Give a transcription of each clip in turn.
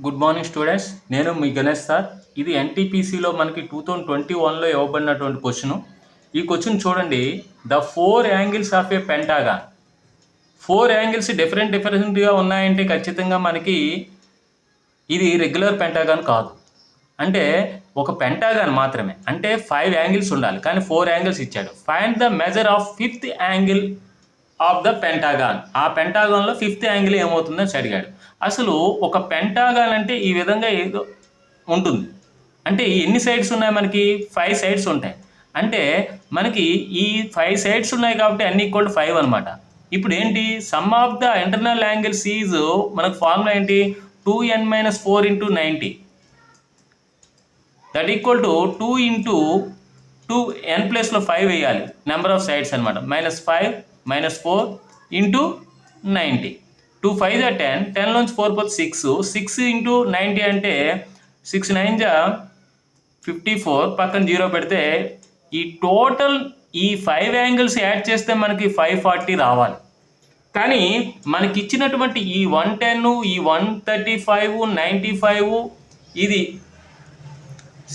Good morning students, నేను మీ Ganesh sir. ఇది ఎన్టీపీసీలో మనకి 2021లో ఇవ్వబడినటువంటి క్వశ్చన్. ఈ క్వశ్చన్ చూడండి. The 4 angles of A పెంటాగాన్. 4 angles డిఫరెంట్గా ఉన్నాయంటే ఖచ్చితంగా మనకి ఇది రెగ్యులర్ పెంటాగాన్ కాదు. అంటే ఒక పెంటాగాన్ మాత్రమే, అంటే 5 యాంగిల్స్ ఉండాలి, కానీ 4 యాంగిల్స్ ఇచ్చాడు. Find the measure of 5th angle of the పెంటాగాన్. ఆ పెంటాగాన్లో 5th యాంగిల్ ఏమవుతుందని అడిగాడు. అసలు ఒక పెంటాగాన్ అంటే ఈ విధంగా ఏదో ఉంటుంది. అంటే ఎన్ని సైడ్స్ ఉన్నాయి? మనకి 5 సైడ్స్ ఉంటాయి. అంటే మనకి ఈ 5 సైడ్స్ ఉన్నాయి కాబట్టి అన్ని ఈక్వల్ టు 5 అనమాట. ఇప్పుడు ఏంటి, some of the internal angles is, మనకు ఫార్ములా ఏంటి, 2n-4 × 90 that equal to 2 × 2n ప్లేస్లో 5 వేయాలి, నెంబర్ ఆఫ్ సైడ్స్ అనమాట. -5 -4 × 90. 2 5 10, 10 నుంచి 4 పోతే 6, 6 × 90 అంటే 6 9 54, పక్కన 0 పెడితే ఈ టోటల్ ఈ 5 యాంగిల్స్ యాడ్ చేస్తే మనకి 540 రావాలి. కానీ మనకి ఇచ్చినటువంటి ఈ 110, ఈ 135, 95, ఇది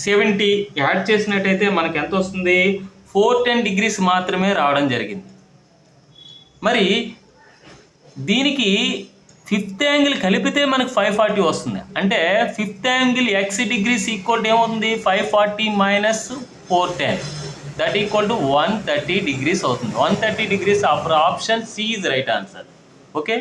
70 యాడ్ చేసినట్టయితే మనకి ఎంత వస్తుంది? 410 డిగ్రీస్ మాత్రమే రావడం జరిగింది. మరి దీనికి 5th యాంగిల్ కలిపితే మనకు 540 వస్తుంది. అంటే 5th angle x degrees equal to ఏమవుతుంది? 540 - 410 దట్ ఈక్వల్ టు 130 డిగ్రీస్ అవుతుంది. 130 degrees. Option C is right answer. Okay.